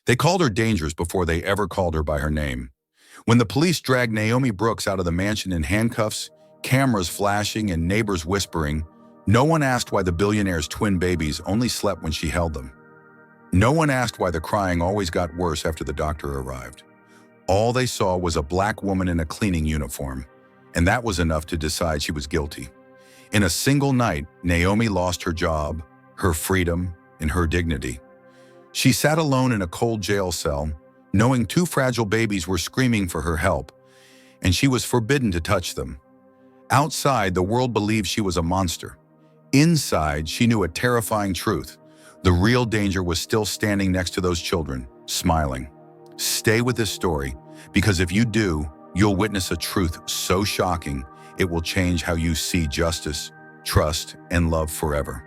They called her dangerous before they ever called her by her name. When the police dragged Naomi Brooks out of the mansion in handcuffs, cameras flashing and neighbors whispering, no one asked why the billionaire's twin babies only slept when she held them. No one asked why the crying always got worse after the doctor arrived. All they saw was a black woman in a cleaning uniform, and that was enough to decide she was guilty. In a single night, Naomi lost her job, her freedom, and her dignity. She sat alone in a cold jail cell, knowing two fragile babies were screaming for her help, and she was forbidden to touch them. Outside, the world believed she was a monster. Inside, she knew a terrifying truth. The real danger was still standing next to those children, smiling. Stay with this story, because if you do, you'll witness a truth so shocking, it will change how you see justice, trust, and love forever.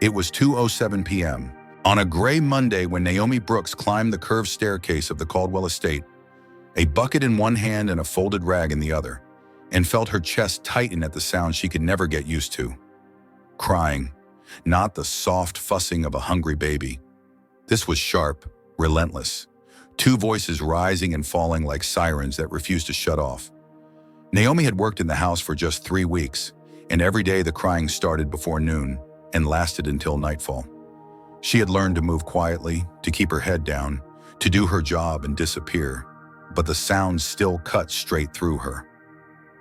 It was 2:07 p.m. on a gray Monday when Naomi Brooks climbed the curved staircase of the Caldwell estate, a bucket in one hand and a folded rag in the other, and felt her chest tighten at the sound she could never get used to. Crying, not the soft fussing of a hungry baby. This was sharp, relentless, two voices rising and falling like sirens that refused to shut off. Naomi had worked in the house for just 3 weeks, and every day the crying started before noon and lasted until nightfall. She had learned to move quietly, to keep her head down, to do her job and disappear, but the sound still cut straight through her.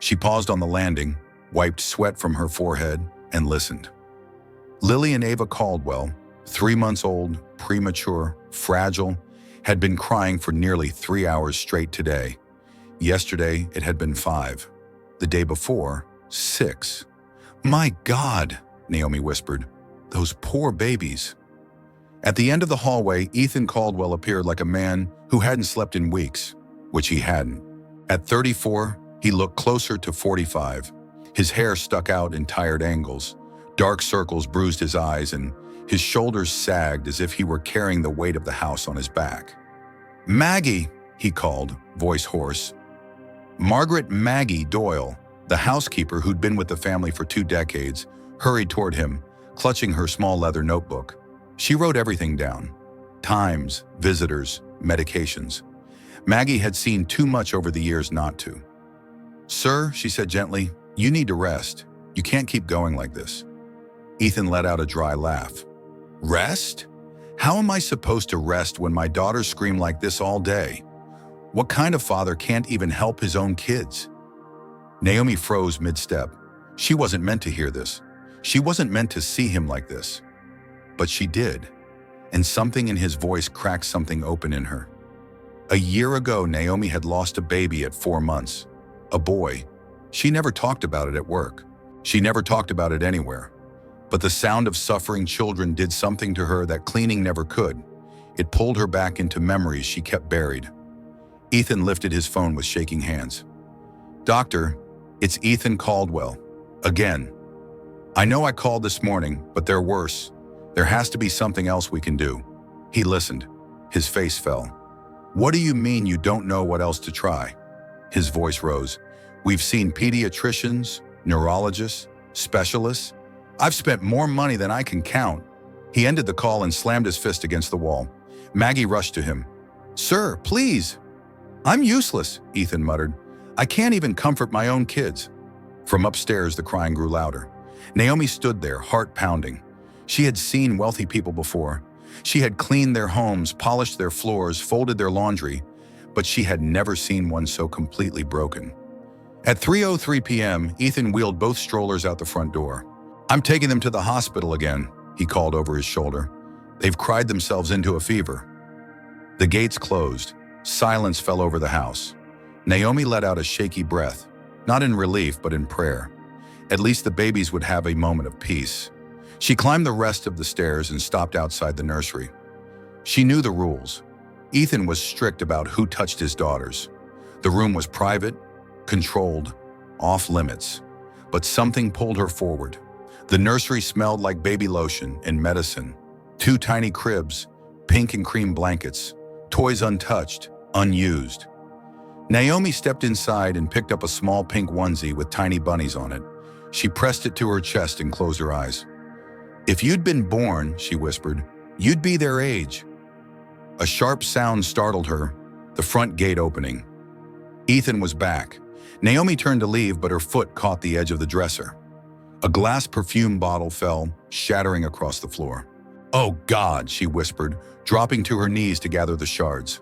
She paused on the landing, wiped sweat from her forehead, and listened. Lily and Ava Caldwell, 3 months old, premature, fragile, had been crying for nearly 3 hours straight today. Yesterday, it had been 5. The day before, 6. "My God," Naomi whispered. "Those poor babies." At the end of the hallway, Ethan Caldwell appeared like a man who hadn't slept in weeks, which he hadn't. At 34, he looked closer to 45. His hair stuck out in tired angles. Dark circles bruised his eyes, and his shoulders sagged as if he were carrying the weight of the house on his back. "Maggie," he called, voice hoarse. Margaret Maggie Doyle, the housekeeper who'd been with the family for 2 decades, hurried toward him, clutching her small leather notebook. She wrote everything down: times, visitors, medications. Maggie had seen too much over the years not to. "Sir," she said gently, "you need to rest. You can't keep going like this." Ethan let out a dry laugh. "Rest? How am I supposed to rest when my daughters scream like this all day? What kind of father can't even help his own kids?" Naomi froze mid-step. She wasn't meant to hear this. She wasn't meant to see him like this. But she did, and something in his voice cracked something open in her. A year ago, Naomi had lost a baby at 4 months. A boy. She never talked about it at work. She never talked about it anywhere. But the sound of suffering children did something to her that cleaning never could. It pulled her back into memories she kept buried. Ethan lifted his phone with shaking hands. "Doctor, it's Ethan Caldwell. Again. I know I called this morning, but they're worse. There has to be something else we can do." He listened. His face fell. "What do you mean you don't know what else to try?" His voice rose. "We've seen pediatricians, neurologists, specialists. I've spent more money than I can count." He ended the call and slammed his fist against the wall. Maggie rushed to him. "Sir, please." "I'm useless," Ethan muttered. "I can't even comfort my own kids." From upstairs, the crying grew louder. Naomi stood there, heart pounding. She had seen wealthy people before. She had cleaned their homes, polished their floors, folded their laundry, but she had never seen one so completely broken. At 3:03 p.m., Ethan wheeled both strollers out the front door. "I'm taking them to the hospital again," he called over his shoulder. "They've cried themselves into a fever." The gates closed. Silence fell over the house. Naomi let out a shaky breath, not in relief but in prayer. At least the babies would have a moment of peace. She climbed the rest of the stairs and stopped outside the nursery. She knew the rules. Ethan was strict about who touched his daughters. The room was private, controlled, off limits. But something pulled her forward. The nursery smelled like baby lotion and medicine. 2 tiny cribs, pink and cream blankets, toys untouched, unused. Naomi stepped inside and picked up a small pink onesie with tiny bunnies on it. She pressed it to her chest and closed her eyes. "If you'd been born," she whispered, "you'd be their age." A sharp sound startled her, the front gate opening. Ethan was back. Naomi turned to leave, but her foot caught the edge of the dresser. A glass perfume bottle fell, shattering across the floor. "Oh God," she whispered, dropping to her knees to gather the shards.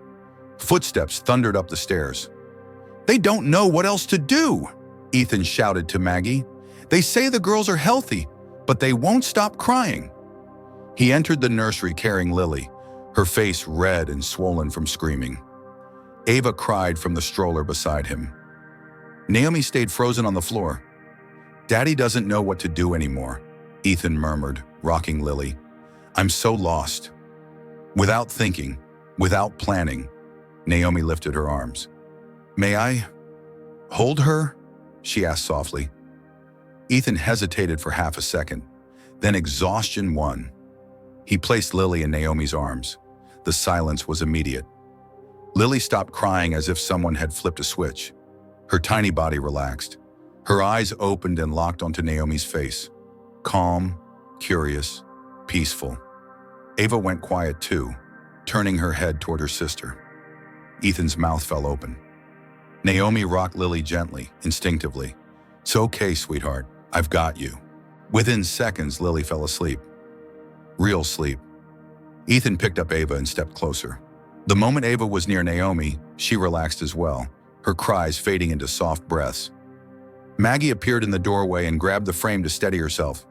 Footsteps thundered up the stairs. "They don't know what else to do," Ethan shouted to Maggie. "They say the girls are healthy, but they won't stop crying." He entered the nursery carrying Lily, her face red and swollen from screaming. Ava cried from the stroller beside him. Naomi stayed frozen on the floor. "Daddy doesn't know what to do anymore," Ethan murmured, rocking Lily. "I'm so lost." Without thinking, without planning, Naomi lifted her arms. "May I hold her?" she asked softly. Ethan hesitated for half a second, then exhaustion won. He placed Lily in Naomi's arms. The silence was immediate. Lily stopped crying as if someone had flipped a switch. Her tiny body relaxed. Her eyes opened and locked onto Naomi's face. Calm, curious, peaceful. Ava went quiet too, turning her head toward her sister. Ethan's mouth fell open. Naomi rocked Lily gently, instinctively. "It's okay, sweetheart. I've got you." Within seconds, Lily fell asleep. Real sleep. Ethan picked up Ava and stepped closer. The moment Ava was near Naomi, she relaxed as well, her cries fading into soft breaths. Maggie appeared in the doorway and grabbed the frame to steady herself.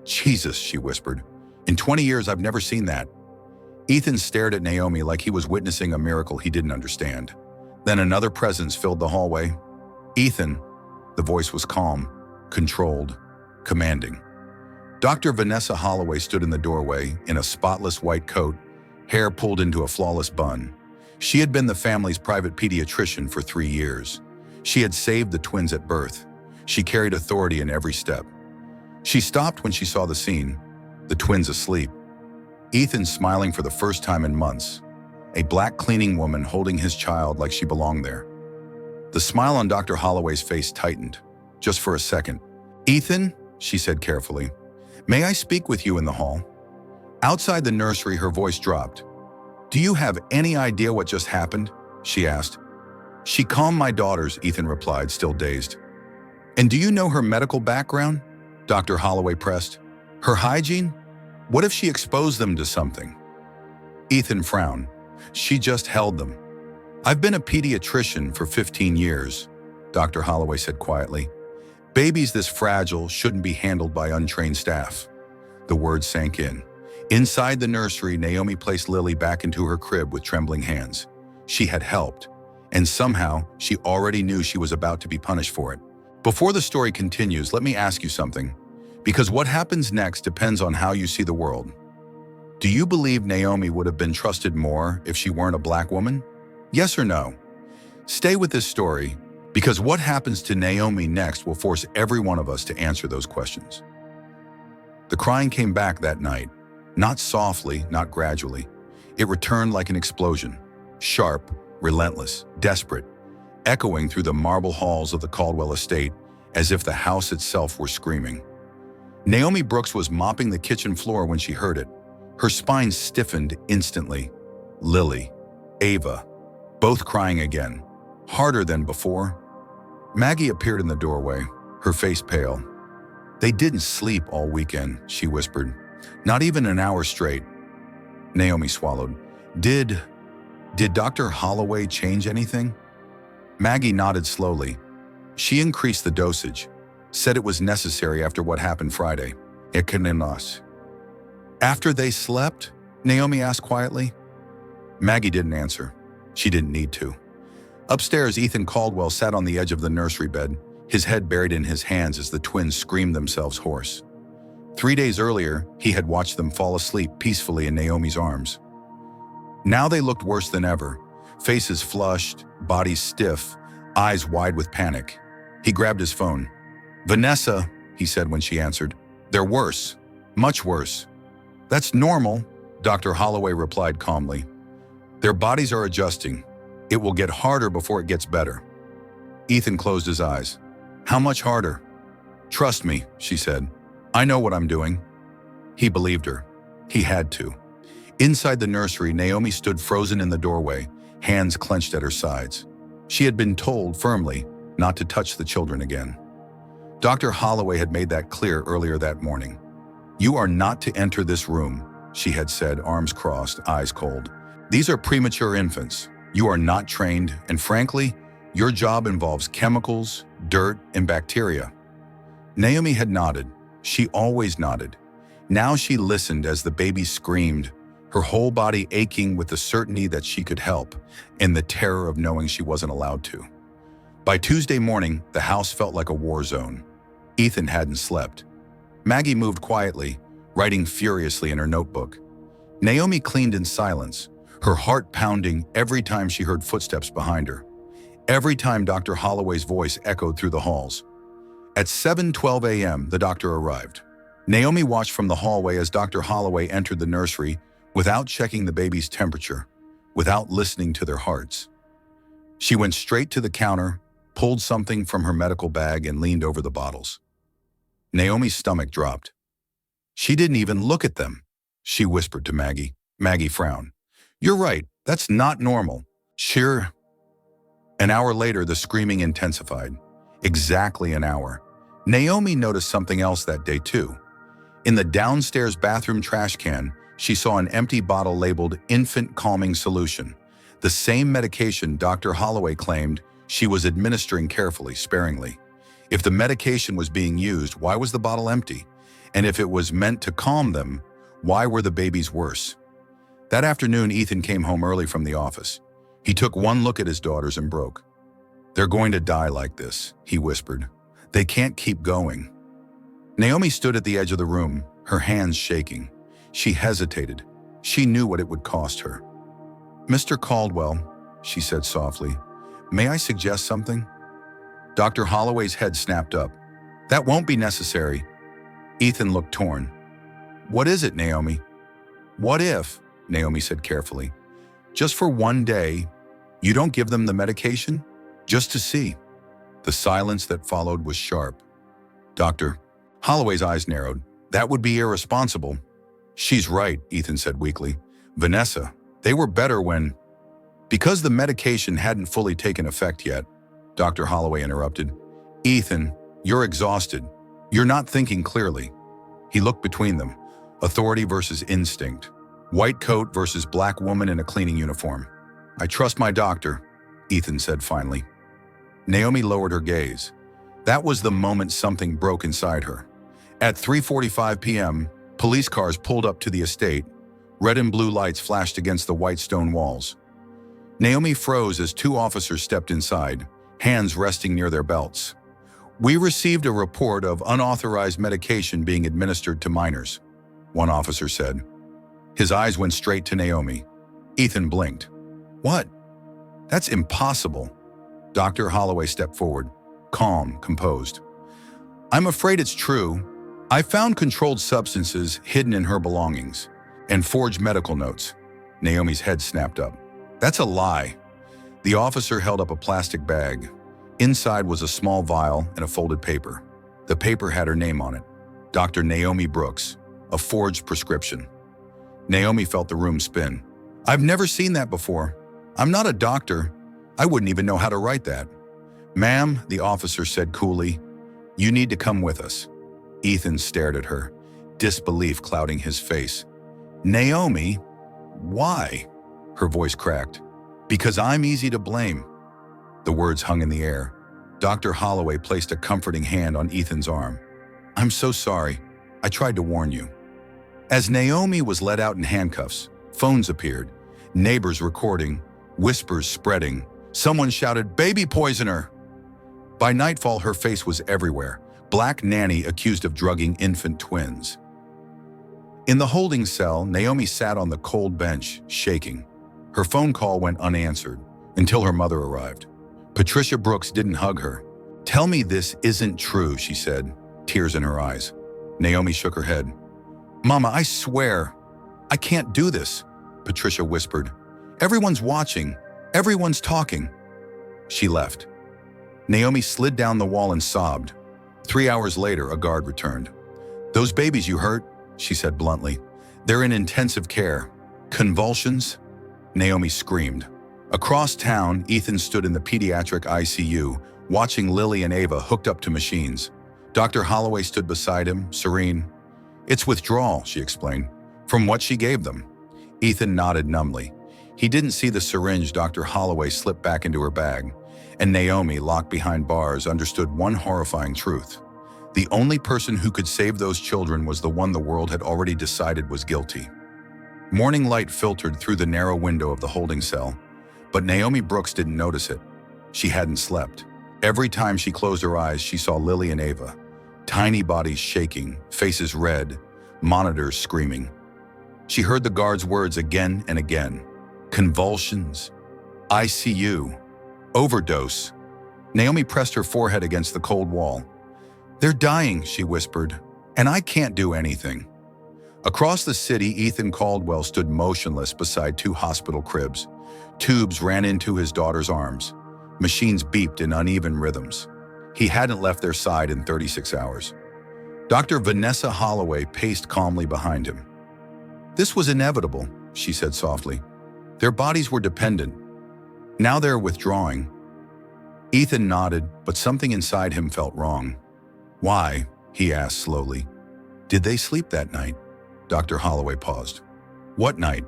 "Jesus," she whispered. "In 20 years, I've never seen that." Ethan stared at Naomi like he was witnessing a miracle he didn't understand. Then another presence filled the hallway. "Ethan," the voice was calm, controlled, commanding. Dr. Vanessa Holloway stood in the doorway in a spotless white coat, hair pulled into a flawless bun. She had been the family's private pediatrician for 3 years. She had saved the twins at birth. She carried authority in every step. She stopped when she saw the scene, the twins asleep. Ethan smiling for the first time in months, a black cleaning woman holding his child like she belonged there. The smile on Dr. Holloway's face tightened, just for a second. "Ethan," she said carefully, "may I speak with you in the hall?" Outside the nursery, her voice dropped. "Do you have any idea what just happened?" she asked. "She calmed my daughters," Ethan replied, still dazed. "And do you know her medical background?" Dr. Holloway pressed. "Her hygiene? What if she exposed them to something?" Ethan frowned. "She just held them." "I've been a pediatrician for 15 years, Dr. Holloway said quietly. "Babies this fragile shouldn't be handled by untrained staff." The words sank in. Inside the nursery, Naomi placed Lily back into her crib with trembling hands. She had helped, and somehow she already knew she was about to be punished for it. Before the story continues, let me ask you something, because what happens next depends on how you see the world. Do you believe Naomi would have been trusted more if she weren't a black woman? Yes or no? Stay with this story, because what happens to Naomi next will force every one of us to answer those questions. The crying came back that night, not softly, not gradually. It returned like an explosion, sharp, relentless, desperate, echoing through the marble halls of the Caldwell estate as if the house itself were screaming. Naomi Brooks was mopping the kitchen floor when she heard it. Her spine stiffened instantly. Lily, Ava, both crying again, harder than before. Maggie appeared in the doorway, her face pale. "They didn't sleep all weekend," she whispered. "Not even an hour straight." Naomi swallowed. Did Dr. Holloway change anything?" Maggie nodded slowly. "She increased the dosage, said it was necessary after what happened Friday. It couldn't last." "After they slept?" Naomi asked quietly. Maggie didn't answer. She didn't need to. Upstairs, Ethan Caldwell sat on the edge of the nursery bed, his head buried in his hands as the twins screamed themselves hoarse. 3 days earlier, he had watched them fall asleep peacefully in Naomi's arms. Now they looked worse than ever, faces flushed, bodies stiff, eyes wide with panic. He grabbed his phone. "Vanessa," he said when she answered. "They're worse, much worse." "That's normal," Dr. Holloway replied calmly. "Their bodies are adjusting. It will get harder before it gets better." Ethan closed his eyes. "How much harder?" "Trust me," she said. "I know what I'm doing." He believed her. He had to. Inside the nursery, Naomi stood frozen in the doorway, hands clenched at her sides. She had been told firmly not to touch the children again. Dr. Holloway had made that clear earlier that morning. "You are not to enter this room," she had said, arms crossed, eyes cold. "These are premature infants. You are not trained, and frankly, your job involves chemicals, dirt, and bacteria." Naomi had nodded. She always nodded. Now she listened as the baby screamed, her whole body aching with the certainty that she could help and the terror of knowing she wasn't allowed to. By Tuesday morning, the house felt like a war zone. Ethan hadn't slept. Maggie moved quietly, writing furiously in her notebook. Naomi cleaned in silence, her heart pounding every time she heard footsteps behind her, every time Dr. Holloway's voice echoed through the halls. At 7:12 a.m., the doctor arrived. Naomi watched from the hallway as Dr. Holloway entered the nursery without checking the baby's temperature, without listening to their hearts. She went straight to the counter, pulled something from her medical bag, and leaned over the bottles. Naomi's stomach dropped. "She didn't even look at them," she whispered to Maggie. Maggie frowned. "You're right, that's not normal." "Sure." An hour later, the screaming intensified. Exactly an hour. Naomi noticed something else that day too. In the downstairs bathroom trash can, she saw an empty bottle labeled infant calming solution, the same medication Dr. Holloway claimed she was administering carefully, sparingly. If the medication was being used, why was the bottle empty? And if it was meant to calm them, why were the babies worse? That afternoon, Ethan came home early from the office. He took one look at his daughters and broke. "They're going to die like this," he whispered. "They can't keep going." Naomi stood at the edge of the room, her hands shaking. She hesitated. She knew what it would cost her. "Mr. Caldwell," she said softly, "may I suggest something?" Dr. Holloway's head snapped up. "That won't be necessary." Ethan looked torn. "What is it, Naomi?" "What if," Naomi said carefully, "just for one day, you don't give them the medication? Just to see." The silence that followed was sharp. "Doctor," Holloway's eyes narrowed, "that would be irresponsible." "She's right," Ethan said weakly. "Vanessa, they were better when—" "Because the medication hadn't fully taken effect yet," Dr. Holloway interrupted. "Ethan, you're exhausted. You're not thinking clearly." He looked between them. Authority versus instinct. White coat versus black woman in a cleaning uniform. "I trust my doctor," Ethan said finally. Naomi lowered her gaze. That was the moment something broke inside her. At 3:45 p.m., police cars pulled up to the estate. Red and blue lights flashed against the white stone walls. Naomi froze as two officers stepped inside, hands resting near their belts. "We received a report of unauthorized medication being administered to minors," one officer said. His eyes went straight to Naomi. Ethan blinked. "What? That's impossible." Dr. Holloway stepped forward, calm, composed. "I'm afraid it's true. I found controlled substances hidden in her belongings and forged medical notes." Naomi's head snapped up. "That's a lie." The officer held up a plastic bag. Inside was a small vial and a folded paper. The paper had her name on it. Dr. Naomi Brooks, a forged prescription. Naomi felt the room spin. "I've never seen that before. I'm not a doctor. I wouldn't even know how to write that." "Ma'am," the officer said coolly, "you need to come with us." Ethan stared at her, disbelief clouding his face. "Naomi, why?" Her voice cracked. "Because I'm easy to blame." The words hung in the air. Dr. Holloway placed a comforting hand on Ethan's arm. "I'm so sorry. I tried to warn you." As Naomi was led out in handcuffs, phones appeared, neighbors recording, whispers spreading. Someone shouted, "Baby poisoner!" By nightfall, her face was everywhere. Black nanny accused of drugging infant twins. In the holding cell, Naomi sat on the cold bench, shaking. Her phone call went unanswered until her mother arrived. Patricia Brooks didn't hug her. "Tell me this isn't true," she said, tears in her eyes. Naomi shook her head. "Mama, I swear, I can't do this," Patricia whispered. "Everyone's watching. Everyone's talking." She left. Naomi slid down the wall and sobbed. 3 hours later, a guard returned. "Those babies you hurt," she said bluntly, "they're in intensive care. Convulsions? Naomi screamed. Across town, Ethan stood in the pediatric ICU, watching Lily and Ava hooked up to machines. Dr. Holloway stood beside him, serene. "It's withdrawal," she explained, "from what she gave them." Ethan nodded numbly. He didn't see the syringe Dr. Holloway slipped back into her bag, and Naomi, locked behind bars, understood one horrifying truth. The only person who could save those children was the one the world had already decided was guilty. Morning light filtered through the narrow window of the holding cell, but Naomi Brooks didn't notice it. She hadn't slept. Every time she closed her eyes, she saw Lily and Ava, tiny bodies shaking, faces red, monitors screaming. She heard the guard's words again and again. Convulsions, ICU, overdose. Naomi pressed her forehead against the cold wall. "They're dying," she whispered, "and I can't do anything." Across the city, Ethan Caldwell stood motionless beside two hospital cribs. Tubes ran into his daughter's arms. Machines beeped in uneven rhythms. He hadn't left their side in 36 hours. Dr. Vanessa Holloway paced calmly behind him. "This was inevitable," she said softly. "Their bodies were dependent. Now they're withdrawing." Ethan nodded, but something inside him felt wrong. "Why?" he asked slowly. "Did they sleep that night?" Dr. Holloway paused. "What night?"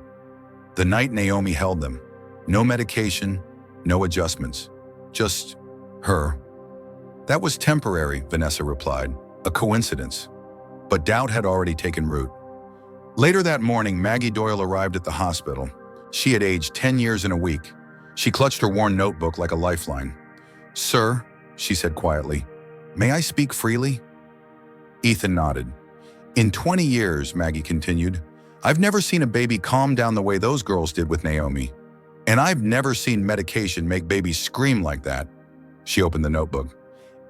"The night Naomi held them. No medication, no adjustments. Just her." "That was temporary," Vanessa replied. "A coincidence." But doubt had already taken root. Later that morning, Maggie Doyle arrived at the hospital. She had aged 10 years in a week. She clutched her worn notebook like a lifeline. "Sir," she said quietly, "may I speak freely?" Ethan nodded. "In 20 years," Maggie continued, "I've never seen a baby calm down the way those girls did with Naomi. And I've never seen medication make babies scream like that." She opened the notebook.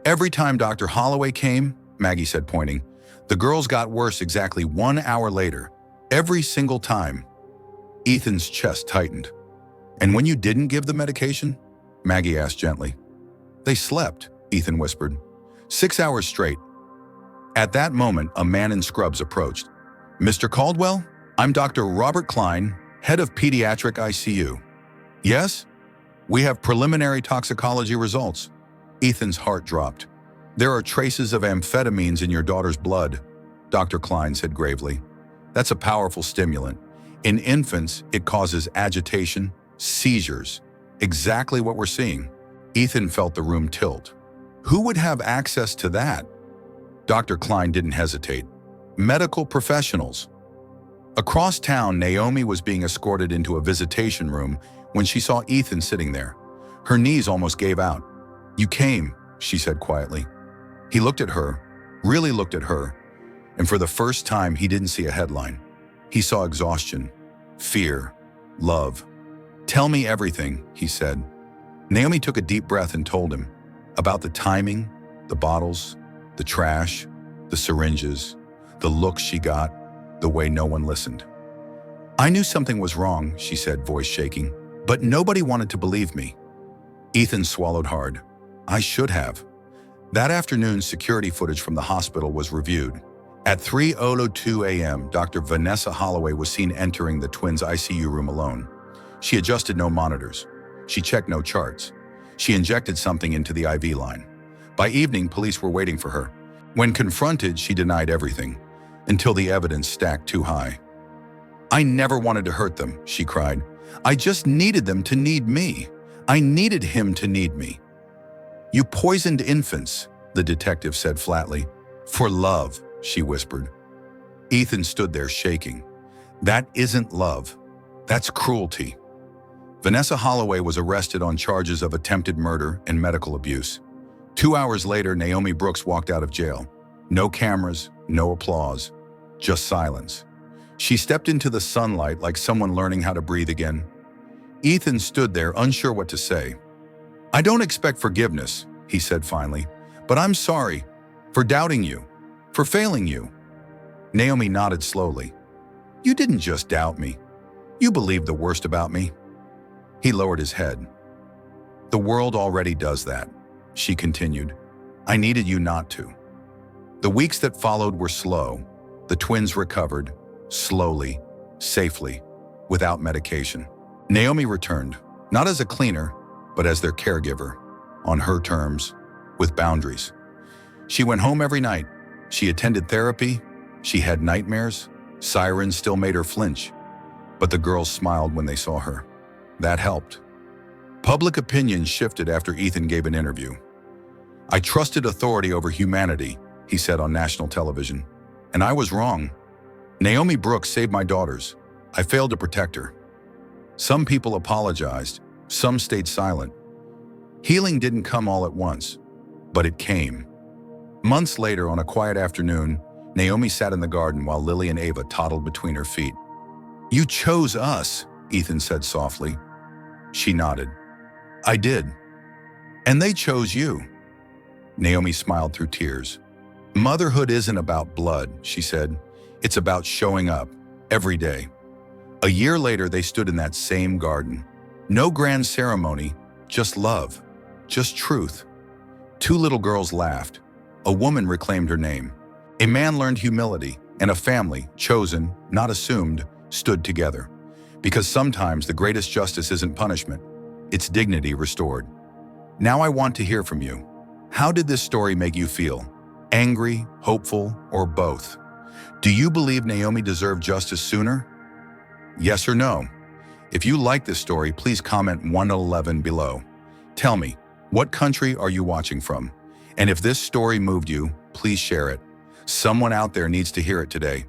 "Every time Dr. Holloway came," Maggie said, pointing, "the girls got worse exactly 1 hour later. Every single time." Ethan's chest tightened. "And when you didn't give the medication?" Maggie asked gently. "They slept," Ethan whispered. 6 hours straight. At that moment, a man in scrubs approached. "Mr. Caldwell, I'm Dr. Robert Klein, head of pediatric ICU." "Yes? We have preliminary toxicology results." Ethan's heart dropped. "There are traces of amphetamines in your daughter's blood," Dr. Klein said gravely. "That's a powerful stimulant. In infants, it causes agitation, seizures. Exactly what we're seeing." Ethan felt the room tilt. Who would have access to that? Dr. Klein didn't hesitate. "Medical professionals." Across town, Naomi was being escorted into a visitation room when she saw Ethan sitting there. Her knees almost gave out. "You came," she said quietly. He looked at her, really looked at her, and for the first time he didn't see a headline. He saw exhaustion, fear, love. "Tell me everything," he said. Naomi took a deep breath and told him about the timing, the bottles, the trash, the syringes, the looks she got, the way no one listened. "I knew something was wrong," she said, voice shaking, "but nobody wanted to believe me." Ethan swallowed hard. "I should have." That afternoon, security footage from the hospital was reviewed. At 3:02 a.m., Dr. Vanessa Holloway was seen entering the twins' ICU room alone. She adjusted no monitors. She checked no charts. She injected something into the IV line. By evening, police were waiting for her. When confronted, she denied everything, until the evidence stacked too high. "I never wanted to hurt them," she cried. "I just needed them to need me. I needed him to need me." "You poisoned infants," the detective said flatly. "For love," she whispered. Ethan stood there shaking. "That isn't love. That's cruelty." Vanessa Holloway was arrested on charges of attempted murder and medical abuse. 2 hours later, Naomi Brooks walked out of jail. No cameras, no applause, just silence. She stepped into the sunlight like someone learning how to breathe again. Ethan stood there, unsure what to say. "I don't expect forgiveness," he said finally, "but I'm sorry for doubting you, for failing you." Naomi nodded slowly. "You didn't just doubt me. You believed the worst about me." He lowered his head. "The world already does that," she continued. "I needed you not to." The weeks that followed were slow. The twins recovered, slowly, safely. without medication. Naomi returned, not as a cleaner, but as their caregiver, on her terms, with boundaries. She went home every night. She attended therapy. She had nightmares. Sirens still made her flinch. But the girls smiled when they saw her. That helped. Public opinion shifted after Ethan gave an interview. "I trusted authority over humanity," he said on national television. "And I was wrong. Naomi Brooks saved my daughters. I failed to protect her." Some people apologized. Some stayed silent. Healing didn't come all at once, but it came. Months later, on a quiet afternoon, Naomi sat in the garden while Lily and Ava toddled between her feet. "You chose us," Ethan said softly. She nodded. "I did. And they chose you." Naomi smiled through tears. "Motherhood isn't about blood," she said. "It's about showing up, every day." A year later, they stood in that same garden. No grand ceremony, just love, just truth. Two little girls laughed. A woman reclaimed her name. A man learned humility, and a family, chosen, not assumed, stood together. Because sometimes the greatest justice isn't punishment, it's dignity restored. Now I want to hear from you. How did this story make you feel? Angry, hopeful, or both? Do you believe Naomi deserved justice sooner? Yes or no? If you like this story, please comment 111 below. Tell me, what country are you watching from? And if this story moved you, please share it. Someone out there needs to hear it today.